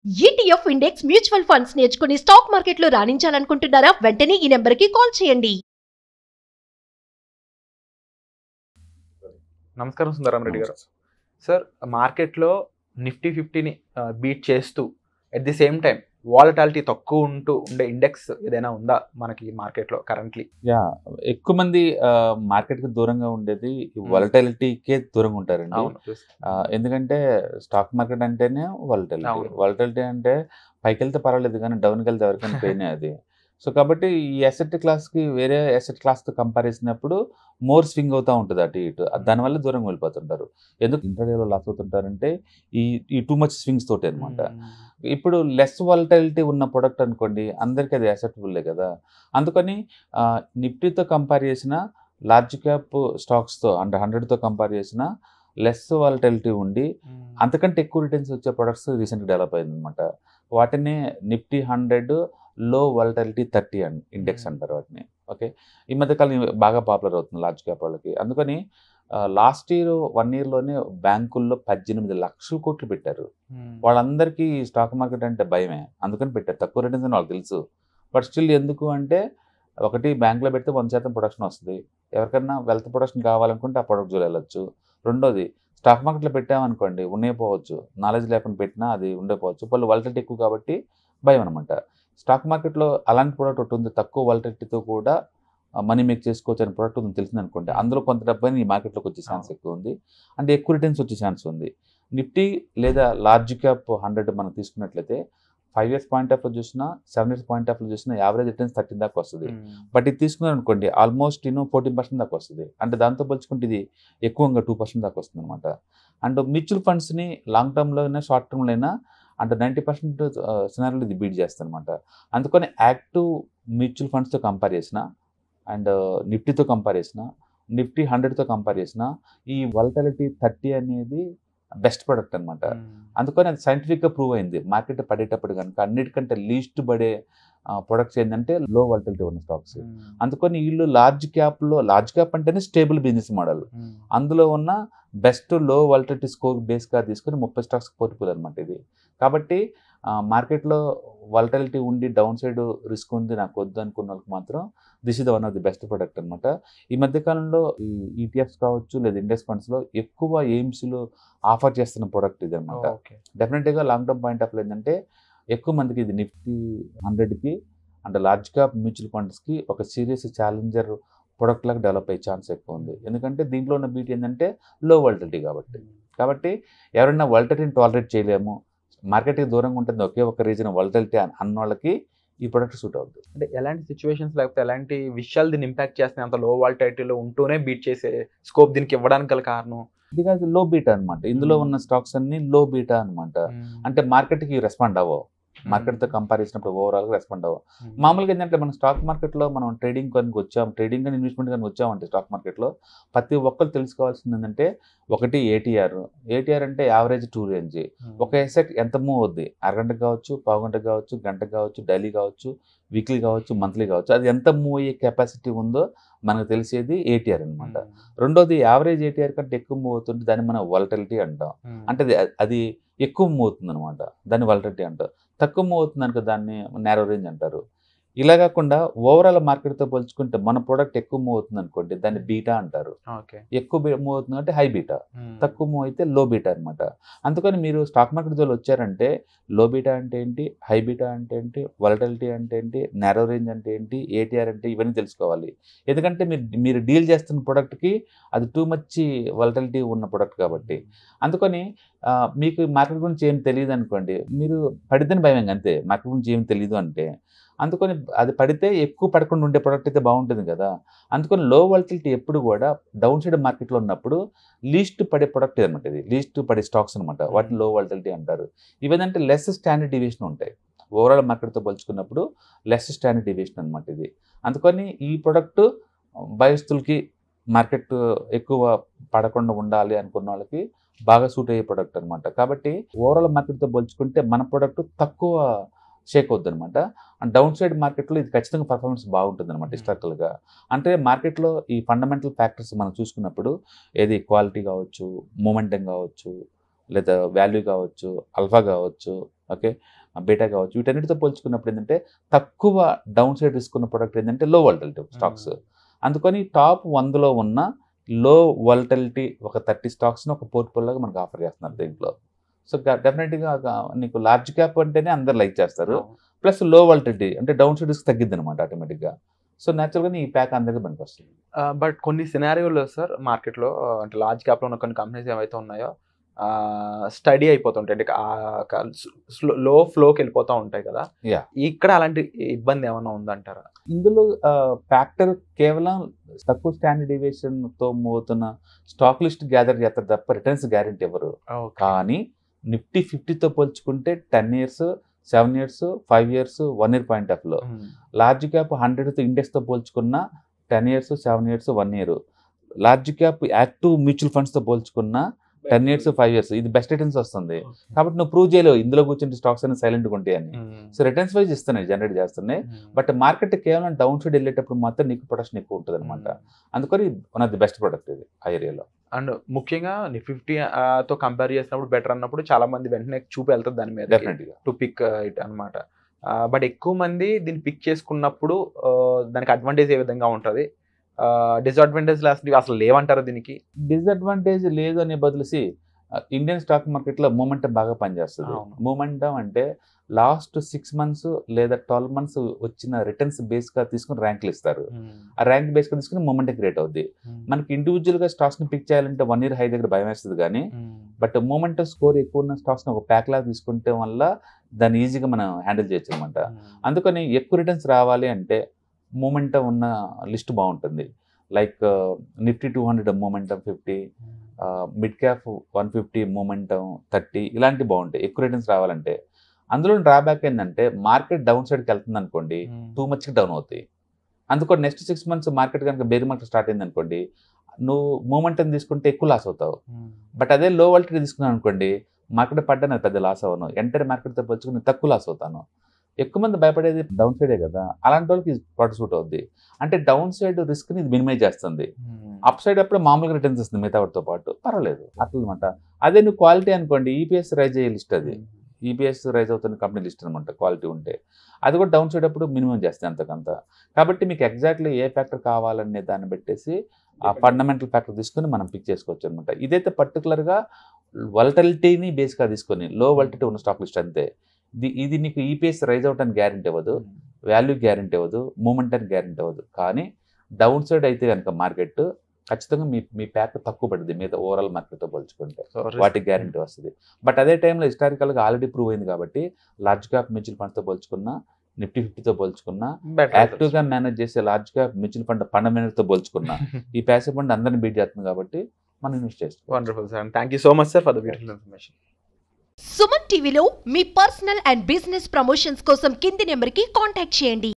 ETF index mutual funds నేర్చుకుని stock మార్కెట్లో రాణించాలనుకుంటున్నారా? వెంటనే ఈ నెంబర్కి కాల్ చేయండి. నమస్కారం సుందరం రెడ్డి గారు. సార్, మార్కెట్లో నిఫ్టీ 50ని బీట్ చేస్తూ at the same time volatility తక్కువ ఉండే ఇండెక్స్ ఏదైనా ఉందా మనకి మార్కెట్లో కరెంట్లీ? ఎక్కువ మంది మార్కెట్కి దూరంగా ఉండేది వాలటాలిటీకే దూరంగా ఉంటారండి. ఎందుకంటే స్టాక్ మార్కెట్ అంటేనే వాలటాలిటీ అంటే పైకి వెళ్తే పర్వాలేదు కానీ డౌన్కి వెళ్తే ఎవరికైనా పెయిన్ అది. సో కాబట్టి ఈ అసెట్ క్లాస్కి వేరే అసెట్ క్లాస్తో కంపేర్ చేసినప్పుడు మోర్ స్వింగ్ అవుతూ ఉంటుంది అటు ఇటు. దానివల్ల దూరంగా వెళ్ళిపోతుంటారు. ఎందుకు ఇంటర్డేలో లాస్ అవుతుంటారంటే ఈ టూ మచ్ స్వింగ్స్ తోటి అనమాట. ఇప్పుడు లెస్ వాలటాలిటీ ఉన్న ప్రొడక్ట్ అనుకోండి, అందరికీ అది యాక్సెప్టబుల్లే కదా. అందుకని నిఫ్టీతో కంపేర్ చేసిన లార్జ్ క్యాప్ స్టాక్స్తో అంటే 100తో కంపేర్ చేసిన లెస్ వాలటాలిటీ ఉండి అంతకంటే ఎక్కువ రిటర్న్స్ వచ్చే ప్రొడక్ట్స్ రీసెంట్గా డెవలప్ అయింది అనమాట. వాటిని నిఫ్టీ 100 లో వాలటాలిటీ 30 ఇండెక్స్ అంటారు వాటిని. ఓకే, ఈ మధ్యకాలం బాగా పాపులర్ అవుతుంది లార్జ్ క్యాప్ వాళ్ళకి. అందుకని లాస్ట్ ఇయర్ 1 ఇయర్లోనే బ్యాంకుల్లో 18 లక్షల కోట్లు పెట్టారు. వాళ్ళందరికీ స్టాక్ మార్కెట్ అంటే భయమే, అందుకని పెట్టారు. తక్కువ రిటర్న్స్ అని వాళ్ళకి తెలుసు. బట్ స్టిల్ ఎందుకు అంటే, ఒకటి బ్యాంకులో పెడితే 100% ప్రొడక్షన్ వస్తుంది. ఎవరికైనా వెల్త్ ప్రొడక్షన్ కావాలనుకుంటే ఆ ప్రొడక్ట్ జోలి వెళ్ళొచ్చు. రెండోది, స్టాక్ మార్కెట్లో పెట్టామనుకోండి ఉండకపోవచ్చు, నాలెడ్జ్ లేకుండా పెట్టినా అది ఉండకపోవచ్చు. వాళ్ళు వాలటాలిటీ ఎక్కువ కాబట్టి భయం అనమాట. స్టాక్ మార్కెట్లో అలాంటి ప్రోడక్ట్ ఒకటి ఉంది, తక్కువ వాలటాలిటీతో కూడా మనీ మేక్ చేసుకోవచ్చు అనే ప్రోడక్ట్ ఉంది తెలిసింది అనుకోండి. అందులో కొంత డబ్బుని ఈ మార్కెట్లోకి వచ్చే ఛాన్స్ ఎక్కువ ఉంది, అంటే ఎక్కువ రిటర్న్స్ వచ్చే ఛాన్స్ ఉంది. నిఫ్టీ లేదా లార్జ్ క్యాప్ 100 మనం తీసుకున్నట్లయితే 5 years పాయింట్ ఆఫ్ వ్యూ చూసినా 7 years పాయింట్ ఆఫ్ వ్యూ చూసినా యావరేజ్ రిటర్న్స్ 13 దాకా వస్తుంది. బట్ ఇది తీసుకున్నారు అనుకోండి ఆల్మోస్ట్ 14% దాకా వస్తుంది. అంటే దాంతో పోల్చుకుంటే ఇది ఎక్కువగా 2% దాకా వస్తుంది అనమాట. అండ్ మ్యూచువల్ ఫండ్స్ని లాంగ్ టర్మ్లో అయినా షార్ట్ టర్మ్లో అయినా అంటే 90% సినారీలో ఇది బీట్ చేస్తుంది అనమాట. అందుకని యాక్టివ్ మ్యూచువల్ ఫండ్స్తో కంపేర్ చేసిన అండ్ నిఫ్టీతో కంపేర్ చేసిన, నిఫ్టీ 100తో కంపేర్ చేసిన ఈ వాలటాలిటీ 30 అనేది బెస్ట్ ప్రొడక్ట్ అనమాట. అందుకని అది సైంటిఫిక్గా ప్రూవ్ అయింది. మార్కెట్ పడేటప్పుడు కనుక అన్నిటికంటే లీస్ట్ పడే ప్రొడక్ట్స్ ఏంటంటే లో వాలటాలిటీ ఉన్న స్టాక్స్. అందుకని వీళ్ళు లార్జ్ క్యాప్ అంటేనే స్టేబుల్ బిజినెస్ మోడల్. అందులో ఉన్న బెస్ట్ లో వాలటాలిటీ స్కోర్ బేస్గా తీసుకొని 30 స్టాక్స్ పోర్ట్ఫోలియో అనమాట ఇది. కాబట్టి మార్కెట్లో వాలటాలిటీ ఉండి డౌన్ సైడ్ రిస్క్ ఉంది నాకు వద్దు అనుకున్న వాళ్ళకి మాత్రం this is one of the best product అనమాట. ఈ మధ్యకాలంలో ఈ ఈటీఎఫ్స్ కావచ్చు లేదా ఇండెక్స్ ఫండ్స్లో ఎక్కువ ఎయిమ్స్లో ఆఫర్ చేస్తున్న ప్రొడక్ట్ ఇది అనమాట. డెఫినెట్గా long term point of view ఏంటంటే ఎక్కువ మందికి ఇది నిఫ్టీ 100కి అంటే లార్జ్ క్యాప్ మ్యూచువల్ ఫండ్స్కి ఒక సీరియస్ ఛాలెంజర్ ప్రొడక్ట్ లాగా డెవలప్ అయ్యే ఛాన్స్ ఎక్కువ ఉంది. ఎందుకంటే దీంట్లో ఉన్న బీట్ ఏంటంటే లో వాలటాలిటీ కాబట్టి ఎవరైనా వాలటాలిటీని టాలరేట్ చేయలేము, మార్కెట్కి దూరంగా ఉంటుంది ఒకే ఒక రీజన్ వాలటాలిటీ అన్న వాళ్ళకి ఈ ప్రొడక్ట్ సూట్ అవుతుంది. అంటే ఎలాంటి సిచ్యువేషన్స్ లేకపోతే ఎలాంటి విషయాలు దీన్ని ఇంపాక్ట్ చేస్తున్నాయి అంత లో వాలటాలిటీలో ఉంటూనే బీట్ చేసే స్కోప్ దీనికి ఇవ్వడానికి గల కారణం? బికాజ్ లో బీటా అనమాట. ఇందులో ఉన్న స్టాక్స్ అన్ని లో బీటా అనమాట. అంటే మార్కెట్కి రెస్పాండ్ అవ్వవు, మార్కెట్తో కంపేర్ చేసినప్పుడు ఓవరాల్గా రెస్పాండ్ అవ్వవు. మామూలుగా ఏంటంటే మనం స్టాక్ మార్కెట్లో మనం ట్రేడింగ్ కానీ ఇన్వెస్ట్మెంట్ కానీ వచ్చామంటే స్టాక్ మార్కెట్లో ప్రతి ఒక్కరు తెలుసుకోవాల్సింది ఏంటంటే, ఒకటి ఏటీఆర్ అంటే యావరేజ్ 2 రేంజ్. ఒక ఎసెట్ ఎంత మూవ్ అవుద్ది, అరగంటకు కావచ్చు, పావుగంటకు కావచ్చు, గంటకు కావచ్చు, డైలీ కావచ్చు, వీక్లీ కావచ్చు, మంత్లీ కావచ్చు, అది ఎంత మూవ్ అయ్యే కెపాసిటీ ఉందో మనకు తెలిసేది ఏటీఆర్ అనమాట. రెండోది, యావరేజ్ ఏటీఆర్ కంటే ఎక్కువ మూవ్ అవుతుంటే దాన్ని మనం వాలటాలిటీ అంటాం. అంటే అది ఎక్కువ మూవ్ అవుతుంది అనమాట, దాన్ని వాలటాలిటీ అంటాం. తక్కువ మూవ్ అవుతుంది అనుకో దాన్ని నేరో రేంజ్ అంటారు. ఇలా కాకుండా ఓవరాల్ మార్కెట్తో పోల్చుకుంటే మన ప్రోడక్ట్ ఎక్కువ మూవ్ అవుతుంది అనుకోండి దాన్ని బీటా అంటారు. ఎక్కువ మూవ్ అవుతుంది అంటే హై బీటా, తక్కువ మూవ్ అయితే లో బీటా అనమాట. అందుకని మీరు స్టాక్ మార్కెట్ జోలు వచ్చారంటే లో బీటా అంటే ఏంటి, హై బీటా అంటే ఏంటి, వాలటాలిటీ అంటే ఏంటి, నేరో రేంజ్ అంటే ఏంటి, ఏటీఆర్ అంటే ఇవన్నీ తెలుసుకోవాలి. ఎందుకంటే మీరు డీల్ చేస్తున్న ప్రోడక్ట్కి అది టూ మచ్ వాలటాలిటీ ఉన్న ప్రోడక్ట్ కాబట్టి. అందుకని మీకు మార్కెట్ గురించి ఏం తెలియదు అనుకోండి, మీరు పడిద్దని భయం అంతే, మార్కెట్ గురించి ఏం తెలియదు అంటే. అందుకని అది పడితే ఎక్కువ పడకుండా ఉండే ప్రోడక్ట్ అయితే బాగుంటుంది కదా. అందుకని లో వాలటాలిటీ ఎప్పుడు కూడా డౌన్ సైడ్ మార్కెట్లో ఉన్నప్పుడు లీస్ట్ పడే ప్రొడక్ట్ అనమాట. ఇది లీస్ట్ పడే స్టాక్స్ అనమాట, వాటిని లో వాలటాలిటీ అంటారు. ఇవేంటంటే లెస్ స్టాండర్డ్ డీవియేషన్ ఉంటాయి ఓవరాల్ మార్కెట్తో పోల్చుకున్నప్పుడు, లెస్ స్టాండర్డ్ డీవియేషన్ అనమాట ఇది. అందుకని ఈ ప్రొడక్ట్ భయస్తులకి మార్కెట్ ఎక్కువ పడకుండా ఉండాలి అనుకున్న వాళ్ళకి బాగా సూట్ అయ్యే ప్రొడక్ట్ అనమాట. కాబట్టి ఓవరాల్ మార్కెట్తో పోల్చుకుంటే మన ప్రొడక్ట్ తక్కువ షేక్ అవుద్ది అనమాట. అండ్ డౌన్ సైడ్ మార్కెట్లో ఇది ఖచ్చితంగా పర్ఫార్మెన్స్ బాగుంటుంది అనమాట హిస్టారికల్గా. అంటే మార్కెట్లో ఈ ఫండమెంటల్ ఫ్యాక్టర్స్ మనం చూసుకున్నప్పుడు ఏది క్వాలిటీ కావచ్చు, మూమెంటం కావచ్చు, లేదా వాల్యూ కావచ్చు, అల్ఫా కావచ్చు, ఓకే, బీటా కావచ్చు, వీటన్నిటితో పోల్చుకున్నప్పుడు ఏంటంటే తక్కువ డౌన్ సైడ్ రిస్క్ ఉన్న ప్రొడక్ట్ ఏంటంటే లో వాలటిలిటీ స్టాక్స్. అందుకని టాప్ 100లో ఉన్న లో వాలటిలిటీ ఒక 30 స్టాక్స్ని ఒక పోర్ట్ఫోలియోగా మనకు ఆఫర్ చేస్తున్నారు దీంట్లో. సో డెఫినెట్గా నీకు లార్జ్ క్యాప్ అంటేనే అందరు లైక్ చేస్తారు, ప్లస్ లో వాలటిలిటీ అంటే డౌన్ సైడ్ రిస్క్ తగ్గిద్ది అనమాట ఆటోమేటిక్గా. సో న్యాచురల్గా ఈ ప్యాక్ అందరికీ పనికి వస్తుంది. బట్ కొన్ని సినారియోలో సార్ మార్కెట్లో అంటే లార్జ్ క్యాప్లో ఉన్న కొన్ని కంపెనీస్ ఏవైతే ఉన్నాయో స్టడీ అయిపోతుంటాయి, అంటే లో ఫ్లోకి వెళ్ళిపోతూ ఉంటాయి కదా, ఇక్కడ అలాంటి ఇబ్బంది ఏమైనా ఉందంటారా? ఇందులో ఫ్యాక్టర్ కేవలం తక్కువ స్టాండర్డ్ డీవియేషన్తో మోతున్న స్టాక్ లిస్ట్ గ్యాదర్ చేస్తారు తప్ప రిటర్న్స్ గ్యారెంటీ ఇవ్వరు. కానీ నిఫ్టీ 50తో పోల్చుకుంటే 10 years, 7 years, 5 years, 1 year point of లో లార్జ్ క్యాప్ 100తో ఇండెక్స్తో పోల్చుకున్న 10 years, 7 years, 1 year, large cap active mutual ఫండ్స్తో పోల్చుకున్న 10 years, 5 years ఇది బెస్ట్ రిటర్న్స్ వస్తుంది. కాబట్టి నువ్వు ప్రూవ్ చేయలేవు ఇందులో కూర్చుంటే స్టాక్స్ అన్ని సైలెంట్గా ఉంటాయని. సో రిటర్న్స్ వైజ్ ఇస్తున్నాయి, జనరేట్ చేస్తున్నాయి. బట్ మార్కెట్ కేవలం డౌన్ సైడ్ వెళ్ళేటప్పుడు మాత్రం నీకు ప్రొడక్షన్ ఎక్కువ ఉంటుంది అనమాట. అందుకని one of the best product ఇది ఆ ఏరియాలో. అండ్ ముఖ్యంగా నిఫ్టీ తో కంపేర్ చేసినప్పుడు బెటర్ అన్నప్పుడు చాలా మంది వెంటనే చూపు వెళ్తుంది దాని మీద, డెఫినెట్గా టు పిక్ ఇట్ అనమాట. బట్ ఎక్కువ మంది దీన్ని పిక్ చేసుకున్నప్పుడు దానికి అడ్వాంటేజ్ ఏ విధంగా ఉంటుంది, డిసడ్వాంటేజ్ అసలు లేవంటారు దీనికి? డిసడ్వాంటేజ్ లేదు అనే బదులుసి ఇండియన్ స్టాక్ మార్కెట్లో మూమెంటం బాగా పనిచేస్తుంది. మూమెంటం అంటే లాస్ట్ 6 months లేదా 12 months వచ్చిన రిటర్న్స్ బేస్గా తీసుకుని ర్యాంకులు ఇస్తారు. ఆ ర్యాంక్ బేస్గా తీసుకుని మూమెంటం క్రియేట్ అవుద్ది. మనకి ఇండివిజువల్గా స్టాక్స్ని పిక్ చేయాలంటే 1 year హై దగ్గర భయం వేస్తుంది కానీ, బట్ మూమెంటం స్కోర్ ఎక్కువ ఉన్న స్టాక్స్ని ఒక ప్యాక్ లాగా తీసుకుంటే వల్ల దాన్ని ఈజీగా మనం హ్యాండిల్ చేయొచ్చు అనమాట. అందుకని ఎక్కువ రిటర్న్స్ రావాలి అంటే మూమెంటం ఉన్న లిస్ట్ బాగుంటుంది. Like Nifty 200 momentum 50, mid cap 150 momentum 30, ఇలాంటివి బాగుంటాయి ఎక్కువ రిటర్న్స్ రావాలంటే. అందులో డ్రాబ్యాక్ ఏంటంటే మార్కెట్ డౌన్ సైడ్కి వెళ్తుంది అనుకోండి, టూ మచ్కి డౌన్ అవుతాయి. అందుకని నెక్స్ట్ 6 months మార్కెట్ కనుక బేర్ మార్కెట్ స్టార్ట్ అయింది అనుకోండి, నువ్వు మూమెంటం తీసుకుంటే ఎక్కువ లాస్ అవుతావు. బట్ అదే లో వాలటిలిటీ తీసుకున్నాను అనుకోండి, మార్కెట్ పడ్డా నాకు పెద్ద లాస్ అవ్వను, ఎంటర్ మార్కెట్తో పోల్చుకుని నేను తక్కువ లాస్ అవుతాను. ఎక్కువ మంది భయపడేది డౌన్ సైడే కదా, అలాంటి వాళ్ళకి ప్రొడక్ట్ సూట్ అవుద్ది. అంటే డౌన్ సైడ్ రిస్క్ని ఇది మినిమైజ్ చేస్తుంది, అప్ సైడ్ అప్పుడు మామూలుగా రిటర్న్స్ ఇస్తుంది మిగతా వాటితో పాటు, పర్వాలేదు అట్లా అనమాట. అదే నువ్వు క్వాలిటీ అనుకోండి, ఈపీఎస్ రైజ్ అయ్యే లిస్ట్, అది ఈపీఎస్ రైజ్ అవుతున్న కంపెనీ లిస్ట్ అనమాట. క్వాలిటీ ఉంటే అది కూడా డౌన్ సైడ్ అప్పుడు మినిమం చేస్తాయి అంతకంత. కాబట్టి మీకు ఎగ్జాక్ట్లీ ఏ ఫ్యాక్టర్ కావాలనే దాన్ని పెట్టేసి ఆ ఫండమెంటల్ ఫ్యాక్టర్ తీసుకుని మనం పిక్ చేసుకోవచ్చు అనమాట. ఇదైతే పర్టికులర్గా వాలటిలిటీని బేస్గా తీసుకొని లో వాలటిలిటీ ఉన్న స్టాక్ లిస్ట్ అంతే. ఇది నీకు ఈపీఎస్ రైజ్ అవడానికి గ్యారెంటీ ఇవ్వదు, వాల్యూ గ్యారెంటీ ఇవ్వదు, మూమెంటానికి గ్యారెంటీ ఇవ్వదు. కానీ డౌన్ సైడ్ అయితే కనుక మార్కెట్ ఖచ్చితంగా మీ ప్యాక్ తక్కువ పడుతుంది మిగతా ఓవరాల్ మార్కెట్తో పోల్చుకుంటే, వాటికి గ్యారెంటీ వస్తుంది. బట్ అదే టైంలో హిస్టారికల్గా ఆల్రెడీ ప్రూవ్ అయింది కాబట్టి లార్జ్ క్యాప్ మ్యూచువల్ ఫండ్స్తో పోల్చుకున్నా, నిఫ్టీ 50తో పోల్చుకున్నా, యాక్టివ్గా మేనేజ్ చేసే లార్జ్ క్యాప్ మ్యూచువల్ ఫండ్ మేనేజర్తో పోల్చుకున్నా ఈ ప్యాసివ్ ఫండ్ అందరిని బీట్ చేస్తుంది కాబట్టి మనం ఇన్వెస్ట్ చేస్తాం. Wonderful sir, thank you so much sir for the beautiful information. Suman టీవీలో మీ పర్సనల్ అండ్ బిజినెస్ ప్రమోషన్స్ కోసం కింది నెంబర్కి కాంటాక్ట్ చేయండి.